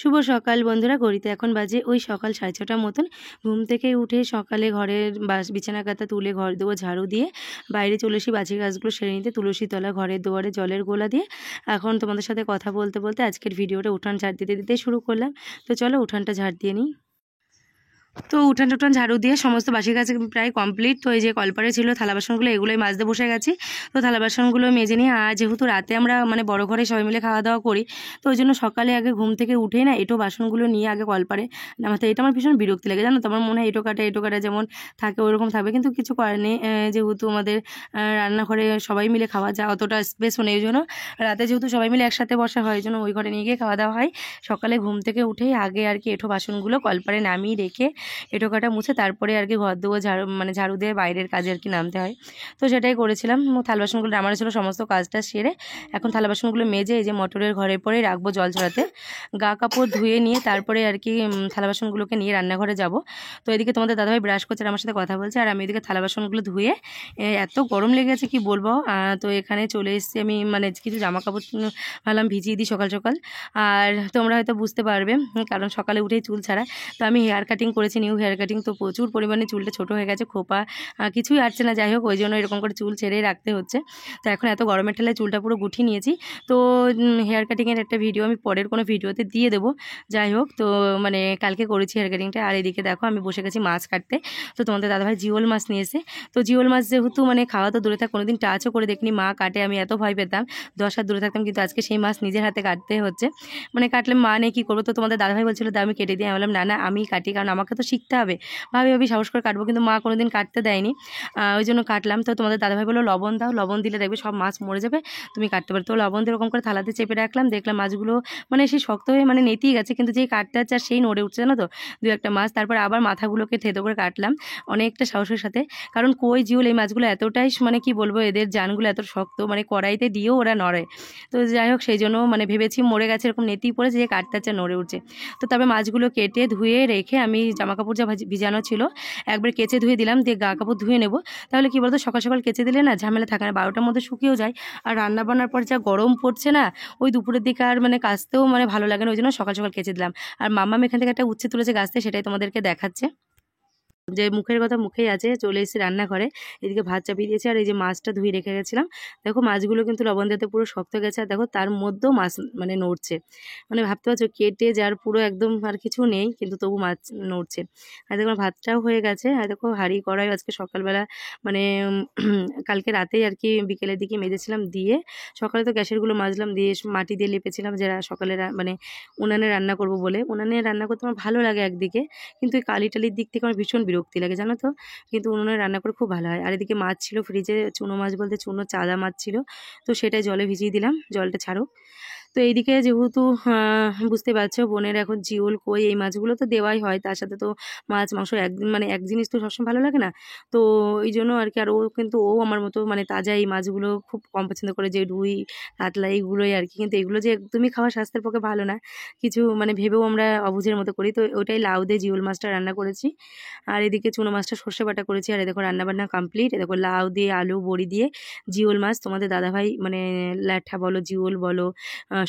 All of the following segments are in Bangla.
শুভ সকাল বন্ধুরা। ঘড়িতে এখন বাজে ওই সকাল 6:30টার মতন। ঘুম থেকে উঠে সকালে ঘরের বিছানা কাঁথা তুলে ঘর দুয়ার ঝাড়ু দিয়ে বাইরে চলে এসি বাসি কাজগুলো সেরে নিতে। তুলসী তলা ঘরের দুয়ারে জলের গোলা দিয়ে এখন তোমাদের সাথে কথা বলতে বলতে আজকের ভিডিওটা উঠান ঝাড় দিতে দিতেই শুরু করলাম। তো চলো উঠানটা ঝাড় দিয়ে নিই। তো উঠান টুঠান ঝাড়ু দিয়ে সমস্ত বাসি কাজ প্রায় কমপ্লিট। তো এই যে কলপারে ছিল থালা বাসনগুলো, এগুলোই মাজতে বসে গেছি। তো থালা বাসনগুলো মেজে নিয়ে, আর যেহেতু রাতে আমরা বড় ঘরে সবাই মিলে খাওয়া দাওয়া করি, তো ওই জন্য সকালে আগে ঘুম থেকে উঠেই না এঁটো বাসনগুলো নিয়ে আগে কলপারে নামাতে। এটা আমার ভীষণ বিরক্তি লাগে, জানো তো। আমার মনে হয় এঁটো কাটা যেমন থাকে ওরকম থাকবে, কিন্তু কিছু করার নেই। যেহেতু আমাদের রান্নাঘরে সবাই মিলে খাওয়া যায়, অতটা স্পেসও নেই। ওই জন্য রাতে যেহেতু সবাই মিলে একসাথে বসা হয়, ওই জন্য ওই ঘরে নিয়ে গিয়ে খাওয়া দাওয়া হয়। সকালে ঘুম থেকে উঠেই আগে এঁটো বাসনগুলো কলপারে নামিয়ে রেখে এঁটো কাটা মুছে তারপরে ঘর দুয়ার ঝাড়ু দিয়ে বাইরের কাজে নামতে হয়। তো সেটাই করেছিলাম। থালা বাসনগুলো নামানো ছিল, সমস্ত কাজটা সেরে এখন থালা বাসনগুলো মেজে এই যে মোটরের ঘরে পরে রাখবো জল ছড়াতে। গা কাপড় ধুয়ে নিয়ে তারপরে থালা বাসনগুলোকে নিয়ে রান্নাঘরে যাব। তো এদিকে তোমাদের দাদাভাই ব্রাশ করছে আর আমার সাথে কথা বলছে, আর আমি এদিকে থালা বাসনগুলো ধুয়ে, এত গরম লেগেছে কি বলবো। তো এখানে চলে এসেছি আমি, কিছু জামা কাপড় ভাবলাম ভিজিয়ে দিই সকাল সকাল। আর তোমরা হয়তো বুঝতে পারবে, কারণ সকালে উঠেই চুল ছাড়া। তো আমি হেয়ার কাটিং করেছি, নিউ হেয়ার কাটিং। তো প্রচুর পরিমাণে চুলটা ছোটো হয়ে গেছে, খোপা কিছুই আসছে না। যাই হোক, ওই জন্য এরকম করে চুল ছেড়েই রাখতে হচ্ছে। তো এখন এত গরমের ঠেলায় চুলটা পুরো গুটিয়ে নিয়েছি। তো হেয়ার কাটিংয়ের একটা ভিডিও আমি পরের কোনো ভিডিওতে দিয়ে দেবো। যাই হোক, তো কালকে করেছি হেয়ার কাটিংটা। আর এদিকে দেখো আমি বসে গেছি মাছ কাটতে। তো তোমাদের দাদাভাই জিওল মাছ নিয়ে এসে, তো জিওল মাছ যেহেতু খাওয়া তো দূরে থাক, কোনোদিন টাচও করে দেখিনি। মা কাটে, আমি এত ভয় পেতাম, 10 হাত দূরে থাকতাম, কিন্তু আজকে সেই মাছ নিজের হাতে কাটতে হচ্ছে। কাটলে মা নেই, কী করবো। তো তোমাদের দাদাভাই বলছিল আমি কেটে দিই। আমি বললাম না আমি কাটি, কারণ আমাকে তো শিখতে হবে। ভাবি সাহস করে কাটবো, কিন্তু মা কোনোদিন কাটতে দেয়নি। ওই জন্য কাটলাম। তো তোমাদের দাদাভাই বললো লবণ দাও, লবণ দিলে দেখবে সব মাছ মরে যাবে, তুমি কাটতে পারো। তো লবণ দিয়ে এরকম করে থালাতে চেপে রাখলাম। দেখলাম মাছগুলো সেই শক্ত হয়ে নেতিয়ে গেছে, কিন্তু যেই কাটতে যাচ্ছে আর সেই নড়ে উঠছে, জানো তো, দু একটা মাছ। তারপর আবার মাথাগুলোকে থেতো করে কাটলাম অনেকটা সাহসের সাথে, কারণ কই জিওল এই মাছগুলো এতটাই কি বলবো, এদের জানগুলো এত শক্ত, কড়াইতে দিয়েও ওরা নড়ে। তো যাই হোক, সেই জন্য ভেবেছি মরে গেছে, এরকম নেতিয়ে পড়েছে, যে কাটতে যাচ্ছে নড়ে উঠছে। তো তবে মাছগুলো কেটে ধুয়ে রেখে আমি জামা কাপড় যা ভিজানো ছিল একবার কেচে ধুয়ে দিলাম, দিয়ে গা কাপড় ধুয়ে নেবো। তাহলে কি বলতো, সকাল সকাল কেচে দিলে না ঝামেলা থাকে না, 12টার মধ্যে শুকিয়েও যায়। আর রান্না বান্নার পর যা গরম পড়ছে না, ওই দুপুরের দিকে আর কাচতেও ভালো লাগে না, ওই জন্য সকাল সকাল কেচে দিলাম। আর মাম্মাম এখান থেকে একটা উচ্ছে তুলেছে গাছ থেকে, সেটাই তোমাদেরকে দেখাচ্ছে। যে মুখের কথা মুখেই আছে। চলে এসেছি রান্নাঘরে, এদিকে ভাত চাপিয়ে দিয়েছি। আর এই যে মাছটা ধুয়ে রেখে গেছিলাম, দেখো মাছগুলো কিন্তু লবণ দিতে পুরো শক্ত হয়ে গেছে। আর দেখো তার মধ্যেও মাছ নড়ছে, ভাবতে পারছো, কেটে যার পুরো একদম আর কিছু নেই, কিন্তু তবু মাছ নড়ছে। আর দেখো ভাতটাও হয়ে গেছে। আর দেখো হাঁড়ি কড়াই আজকে সকালবেলা কালকে রাতেই বিকেলের দিকে মেজেছিলাম, দিয়ে সকালে তো গ্যাসেরগুলো মাজলাম, দিয়ে মাটি দিয়ে লেপেছিলাম, যে সকালে উনানে রান্না করব বলে। উনানে রান্না করতে আমার ভালো লাগে একদিকে, কিন্তু এই কালি টালির দিক থেকে আমার ভীষণ বিরক্তি লাগে, জানো তো। কিন্তু উনুনে রান্না করে খুব ভালো হয়। আর এদিকে মাছ ছিল ফ্রিজে, চুনো মাছ বলতে চুনো চাঁদা মাছ ছিল, তো সেটাই জলে ভিজিয়ে দিলাম, জলটা ছাড়ো। তো এইদিকে যেহেতু বুঝতে পারছো বোনের এখন জিওল কই এই মাছগুলো তো দেওয়াই হয়, তার সাথে তো মাছ মাংস একদিন এক জিনিস তো সবসময় ভালো লাগে না। তো এই জন্য আর ও কিন্তু ও আমার মতো তাজা এই মাছগুলো খুব কম পছন্দ করে, যে রুই কাতলা এইগুলোই কিন্তু এগুলো যে একদমই খাওয়া স্বাস্থ্যের পক্ষে ভালো না, কিছু ভেবেও আমরা অবুঝের মতো করি। তো ওইটাই লাউ দিয়ে জিওল মাছটা রান্না করেছি। আর এদিকে চুনো মাছটা সর্ষে বাটা করেছি। আর দেখো রান্নাবান্না কমপ্লিট। দেখো লাউ দিয়ে আলু বড়ি দিয়ে জিওল মাছ, তোমাদের দাদাভাই ল্যাঠা বলো জিওল বলো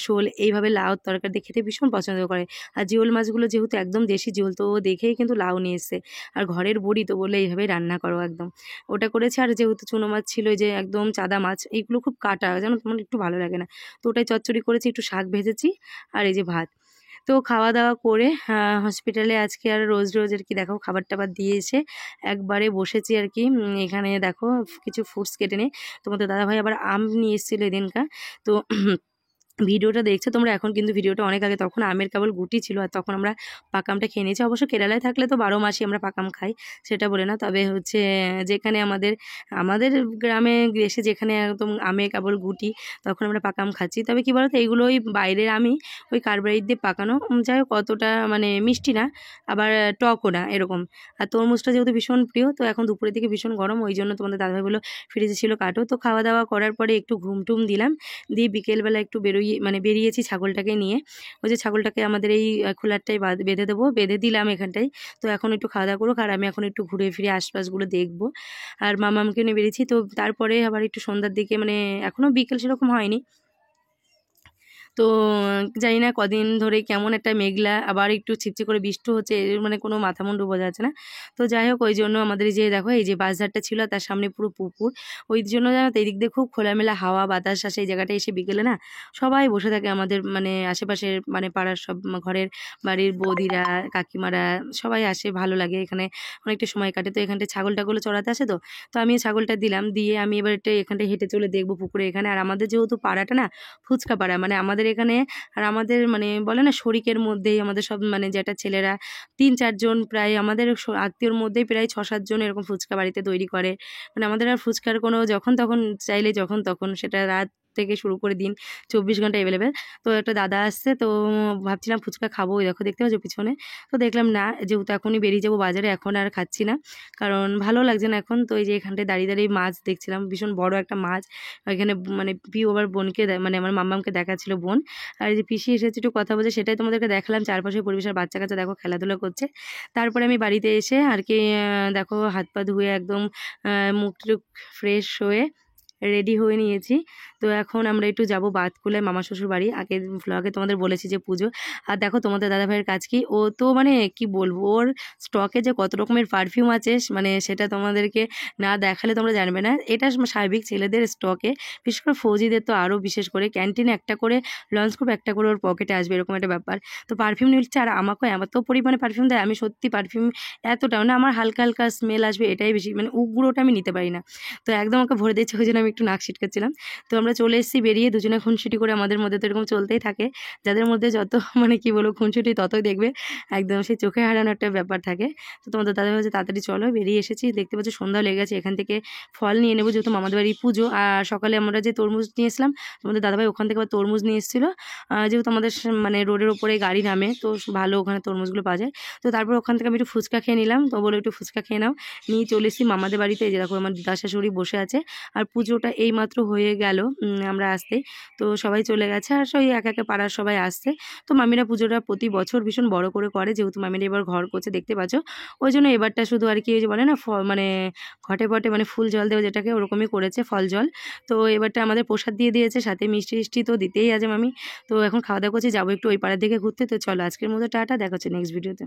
শোল, এইভাবে লাউ তরকারি দিয়ে খেতে ভীষণ পছন্দ করে। আর জিওল মাছগুলো যেহেতু একদম দেশি জিওল, তো ও দেখেই কিন্তু লাউ নিয়ে এসছে। আর ঘরের বড়ি তো বলে এইভাবেই রান্না করো একদম, ওটা করেছে। আর যেহেতু চুনো মাছ ছিল, যে একদম চাদা মাছ, এইগুলো খুব কাটা, যেন তোমার একটু ভালো লাগে না, তো ওটাই চচ্চড়ি করেছি, একটু শাক ভেজেছি। আর এই যে ভাত। তো খাওয়া দাওয়া করে হসপিটালে আজকে আর রোজ রোজ দেখো খাবার টাবার দিয়ে এসে একবারে বসেছি এখানে দেখো কিছু ফ্রুটস কেটে নিই। তোমাদের দাদাভাই আবার আম নিয়ে এসেছিলো এদিনকার। তো ভিডিওটা দেখছো তোমরা এখন, কিন্তু ভিডিওটা অনেক আগে, তখন আমের কেবল গুটি ছিল, আর তখন আমরা পাকামটা খেয়ে নিয়েছি। অবশ্য কেরালায় থাকলে তো 12 মাসই আমরা পাকাম খাই, সেটা বলে না। তবে যেখানে আমাদের গ্রামে এসে যেখানে একদম আমের কেবল গুটি, তখন আমরা পাকাম খাচ্ছি। তবে কী বলতো, এইগুলো ওই বাইরের আমি ওই কার্বাইড দিয়ে পাকানো, যাই হোক কতটা মিষ্টি না, আবার টকও না এরকম। আর তরমুজটা যেহেতু ভীষণ প্রিয়, তো এখন দুপুরের দিকে ভীষণ গরম, ওই জন্য তোমাদের দাদাভাই বললো ফ্রিজে ছিল কাটো। তো খাওয়া দাওয়া করার পরে একটু ঘুমটুম দিলাম, দিয়ে বিকেলবেলা একটু বেরিয়েছি ছাগলটাকে নিয়ে। ওই যে ছাগলটাকে আমাদের এই খোলারটাই বেঁধে দেবো, বেঁধে দিলাম এখানটায়। তো এখন একটু খাওয়া দাওয়া করুক, আর আমি এখন একটু ঘুরে ফিরে আশপাশগুলো দেখবো। আর মামাকে নিয়ে বেরিয়েছি। তো তারপরে আবার একটু সন্ধ্যার দিকে, এখনও বিকেল সেরকম হয়নি, তো জানি না কদিন ধরে কেমন একটা মেঘলা, আবার একটু ছিপছে করে বৃষ্টি হচ্ছে, এর মানে কোনো মাথা মুন্ডু বোঝা যাচ্ছে না। তো যাই হোক, ওই জন্য আমাদের এই যে দেখো এই যে বাসঝাড়টা ছিল তার সামনে পুরো পুকুর, ওই জন্য জানো তো এদিক দিয়ে খুব খোলামেলা হাওয়া বাতাস আসে। এই জায়গাটা এসে বিকেলে না সবাই বসে থাকে, আমাদের মানে আশেপাশের মানে পাড়ার সব ঘরের বাড়ির বৌদিরা কাকিমারা সবাই আসে, ভালো লাগে এখানে অনেকটা সময় কাটে। তো এখানটা ছাগল টাগলও চড়াতে আসে, তো তো আমি ছাগলটা দিলাম, দিয়ে আমি এবার একটা এখানটা হেঁটে চলে দেখবো পুকুরে এখানে। আর আমাদের যেহেতু পাড়াটা না ফুচকা পাড়া, মানে আমাদের এখানে আর আমাদের মানে বলে না শরিকের মধ্যেই আমাদের সব মানে যেটা ছেলেরা 3-4 জন, প্রায় আমাদের আত্মীয়র মধ্যেই প্রায় 6-7 জন এরকম ফুচকা বাড়িতে তৈরি করে। মানে আমাদের আর ফুচকার কোনো যখন তখন চাইলে যখন তখন, সেটা রাত থেকে শুরু করে দিন 24 ঘন্টা অ্যাভেলেবেল। তো একটা দাদা আসছে, তো ভাবছিলাম ফুচকা খাবো, ওই দেখো দেখতে পাচ্ছ পিছনে। তো দেখলাম না, যেহেতু এখনই বেরিয়ে যাবো বাজারে, এখন আর খাচ্ছি না, কারণ ভালো লাগছে না এখন। তো এই যে এখানটায় দাঁড়িয়ে দাঁড়িয়ে মাছ দেখছিলাম, ভীষণ বড় একটা মাছ। এখানে মানে পিউ আবার বোনকে মানে আমার মাম্মামকে দেখাচ্ছিল বোন, আর এই যে পিসি এসেছে একটু কথা বলছে, সেটাই তোমাদেরকে দেখালাম। চারপাশে পরিবেশের বাচ্চা কাচ্চা দেখো খেলাধুলা করছে। তারপরে আমি বাড়িতে এসে আর কি দেখো হাত পা ধুয়ে একদম মুখ টুক ফ্রেশ হয়ে রেডি হয়ে নিয়েছি। তো এখন আমরা একটু যাবো বাতকুলে মামা শ্বশুর বাড়ি। আগে ভ্লগে তোমাদের বলেছি যে পুজো। আর দেখো তোমাদের দাদা ভাইয়ের কাজ কি, ও তো মানে কি বলবো, ওর স্টকে যে কত রকমের পারফিউম আছে মানে সেটা তোমাদেরকে না দেখালে তোমরা জানবে না। এটা সার্বিক ছেলেদের স্টকে, বিশেষ করে ফৌজিদের তো আরও বিশেষ করে ক্যান্টিনে একটা করে লঞ্চ গ্রুপ একটা করে ওর পকেটে আসবে, এরকম একটা ব্যাপার। তো পারফিউম নিচ্ছে, আর আমাকেও এত পরিমাণে পারফিউম দেয়, আমি সত্যি পারফিউম এতটাও না, আমার হালকা হালকা স্মেল আসবে এটাই বেশি, মানে উগ্রটা আমি নিতে পারি না। তো একদম ওকে ভরে দিচ্ছে, ওই জন্য আমি একটু নাক ছিটকাচ্ছিলাম। তো আমরা চলে এসেছি বেরিয়ে, দুজনে খুনসুটি করে, আমাদের মধ্যে তো এরকম চলতেই থাকে, যাদের মধ্যে যত মানে কি বলবো খুনসুটি ততই দেখবে একদম সেই চোখে হারানো একটা ব্যাপার থাকে। তো তোমাদের দাদা ভাই তাড়াতাড়ি চলো, বেরিয়ে এসেছি, দেখতে পাচ্ছ সন্ধ্যা লেগে গেছে। এখান থেকে ফল নিয়ে নেবো, যেহেতু মামাদের বাড়ি পুজো। আর সকালে আমরা যে তরমুজ নিয়ে এসলাম, তোমাদের দাদাভাই ওখান থেকে আবার তরমুজ নিয়ে এসেছিলো, যেহেতু আমাদের মানে রোডের ওপরে গাড়ি নামে, তো ভালো ওখানে তরমুজগুলো পাওয়া যায়। তো তারপর ওখান থেকে আমি একটু ফুচকা খেয়ে নিলাম, তো বলো একটু ফুচকা খেয়ে নাও, নিয়ে চলে এসেছি মামাদের বাড়িতে। এই যে দেখো আমার দিদা শাশুড়ি বসে আছে, আর পুজোটা এইমাত্র হয়ে গেল আমরা আসতে। তো সবাই চলে গেছে, আর সেই এক একে পাড়ার সবাই আসছে। তো মামিরা পুজোটা প্রতি বছর ভীষণ বড় করে, যেহেতু মামিরা এবার ঘর করছে দেখতে পাচ্ছ, ওই জন্য এবারটা শুধু আর কি ওই যে বলে না মানে ঘটে পটে মানে ফুল জল দেওয়া যেটাকে, ওরকমই করেছে, ফল জল। তো এবারটা আমাদের প্রসাদ দিয়ে দিয়েছে, সাথে মিষ্টি টিষ্টি তো দিতেই আছে মামি। তো এখন খাওয়া দাওয়া করছি, যাবো একটু ওই পাড়ার দিকে ঘুরতে। তো চলো আজকের মতো টাটা, দেখা হচ্ছে নেক্সট ভিডিওতে।